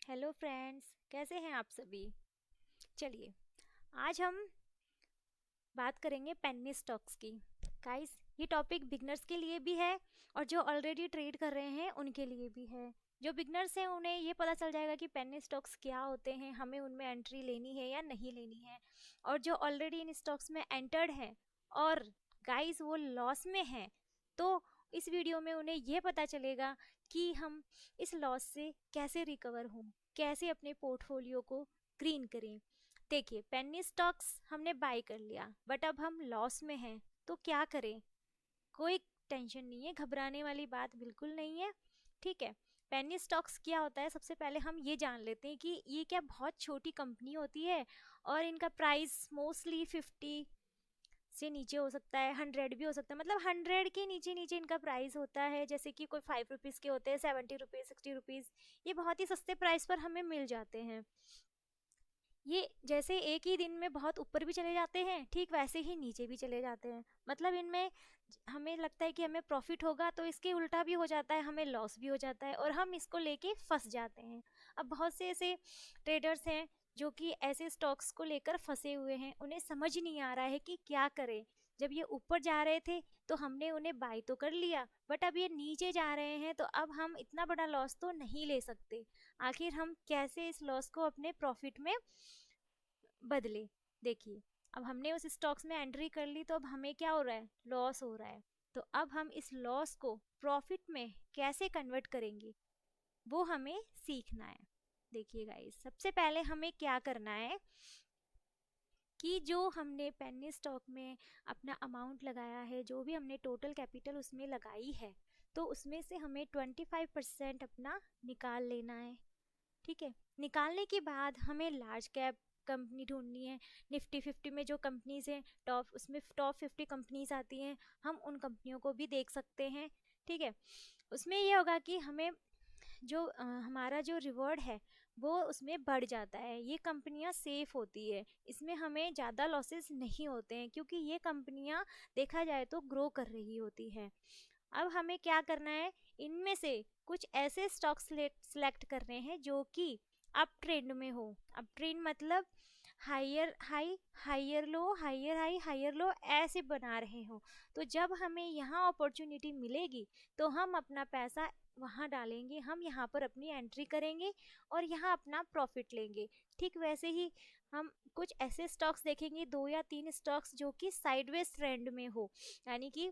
Hello friends, कैसे हैं आप सभी। चलिए, आज हम बात करेंगे पेनी स्टॉक्स की। गाइस, ये टॉपिक बिगनर्स के लिए भी है और जो ऑलरेडी ट्रेड कर रहे हैं उनके लिए भी है। जो बिगनर्स हैं उन्हें ये पता चल जाएगा कि पेनी स्टॉक्स क्या होते हैं, हमें उनमें एंट्री लेनी है या नहीं लेनी है। और जो ऑलरेडी इन स्टॉक्स में एंटर्ड हैं और गाइस वो लॉस में हैं, तो इस वीडियो में उन्हें यह पता चलेगा कि हम इस लॉस से कैसे रिकवर हों, कैसे अपने पोर्टफोलियो को ग्रीन करें। देखिए, पेनी स्टॉक्स हमने बाय कर लिया बट अब हम लॉस में हैं, तो क्या करें। कोई टेंशन नहीं है, घबराने वाली बात बिल्कुल नहीं है। ठीक है, पेनी स्टॉक्स क्या होता है, सबसे पहले हम ये जान लेते हैं कि ये क्या बहुत छोटी कंपनी होती है और इनका प्राइस मोस्टली 50 से नीचे हो सकता है, 100 भी हो सकता है। मतलब 100 के नीचे नीचे इनका प्राइस होता है। जैसे कि कोई 5 रुपीज़ के होते हैं, 70 रुपीज़, 60 रुपीज़, ये बहुत ही सस्ते प्राइस पर हमें मिल जाते हैं। ये जैसे एक ही दिन में बहुत ऊपर भी चले जाते हैं, ठीक वैसे ही नीचे भी चले जाते हैं। मतलब इनमें हमें लगता है कि हमें प्रॉफिट होगा, तो इसके उल्टा भी हो जाता है, हमें लॉस भी हो जाता है और हम इसको लेके फंस जाते हैं। अब बहुत से ऐसे ट्रेडर्स हैं जो कि ऐसे स्टॉक्स को लेकर फंसे हुए हैं, उन्हें समझ नहीं आ रहा है कि क्या करें। जब ये ऊपर जा रहे थे तो हमने उन्हें बाय तो कर लिया, बट अब ये नीचे जा रहे हैं तो अब हम इतना बड़ा लॉस तो नहीं ले सकते। आखिर हम कैसे इस लॉस को अपने प्रॉफिट में बदले। देखिए, अब हमने उस स्टॉक्स में एंट्री कर ली, तो अब हमें क्या हो रहा है, लॉस हो रहा है। तो अब हम इस लॉस को प्रॉफिट में कैसे कन्वर्ट करेंगे, वो हमें सीखना है। देखिए गाइस, सबसे पहले हमें क्या करना है कि जो हमने पेनी स्टॉक में अपना अमाउंट लगाया है, जो भी हमने टोटल कैपिटल उसमें लगाई है, तो उसमें से हमें 25% अपना निकाल लेना है। ठीक है, निकालने के बाद हमें लार्ज कैप कंपनी ढूंढनी है। निफ्टी 50 में जो कंपनीज हैं टॉप, उसमें टॉप 50 कंपनीज आती हैं, हम उन कंपनियों को भी देख सकते हैं। ठीक है, उसमें ये होगा कि हमें जो हमारा जो रिवॉर्ड है वो उसमें बढ़ जाता है। ये कंपनियां सेफ होती है, इसमें हमें ज़्यादा लॉसेस नहीं होते हैं क्योंकि ये कंपनियां देखा जाए तो ग्रो कर रही होती हैं। अब हमें क्या करना है, इनमें से कुछ ऐसे स्टॉक सिलेक्ट करने हैं जो कि अप ट्रेंड में हो। अप ट्रेंड मतलब higher high, higher low, higher high, higher low, ऐसे बना रहे हो। तो जब हमें यहाँ अपॉर्चुनिटी मिलेगी तो हम अपना पैसा वहाँ डालेंगे, हम यहाँ पर अपनी एंट्री करेंगे और यहाँ अपना प्रॉफिट लेंगे। ठीक वैसे ही हम कुछ ऐसे स्टॉक्स देखेंगे, 2 या 3 स्टॉक्स जो कि साइडवेज ट्रेंड में हो, यानी कि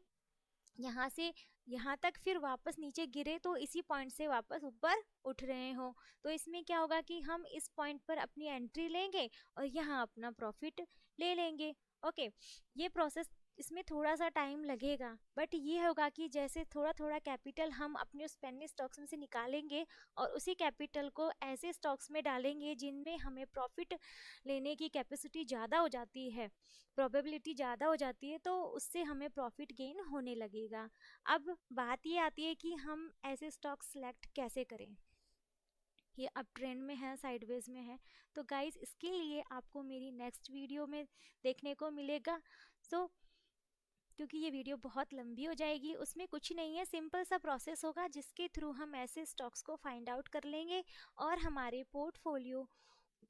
यहाँ से यहाँ तक फिर वापस नीचे गिरे तो इसी पॉइंट से वापस ऊपर उठ रहे हो। तो इसमें क्या होगा कि हम इस पॉइंट पर अपनी एंट्री लेंगे और यहाँ अपना प्रॉफिट ले लेंगे। ओके, ये प्रोसेस, इसमें थोड़ा सा टाइम लगेगा, बट ये होगा कि जैसे थोड़ा थोड़ा कैपिटल हम अपने उस पेनी स्टॉक्स में से निकालेंगे और उसी कैपिटल को ऐसे स्टॉक्स में डालेंगे जिनमें हमें प्रॉफिट लेने की कैपेसिटी ज़्यादा हो जाती है, प्रोबेबिलिटी ज़्यादा हो जाती है, तो उससे हमें प्रॉफिट गेन होने लगेगा। अब बात ये आती है कि हम ऐसे स्टॉक सेलेक्ट कैसे करें। ये अप ट्रेंड में है, साइडवेज में है, तो गाइस इसके लिए आपको मेरी नेक्स्ट वीडियो में देखने को मिलेगा। सो क्योंकि ये वीडियो बहुत लंबी हो जाएगी, उसमें कुछ नहीं है, सिंपल सा प्रोसेस होगा जिसके थ्रू हम ऐसे स्टॉक्स को फाइंड आउट कर लेंगे और हमारे पोर्टफोलियो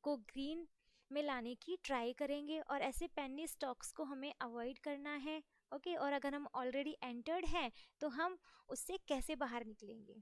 को ग्रीन में लाने की ट्राई करेंगे। और ऐसे पेनी स्टॉक्स को हमें अवॉइड करना है। ओके, और अगर हम ऑलरेडी एंटर्ड हैं तो हम उससे कैसे बाहर निकलेंगे।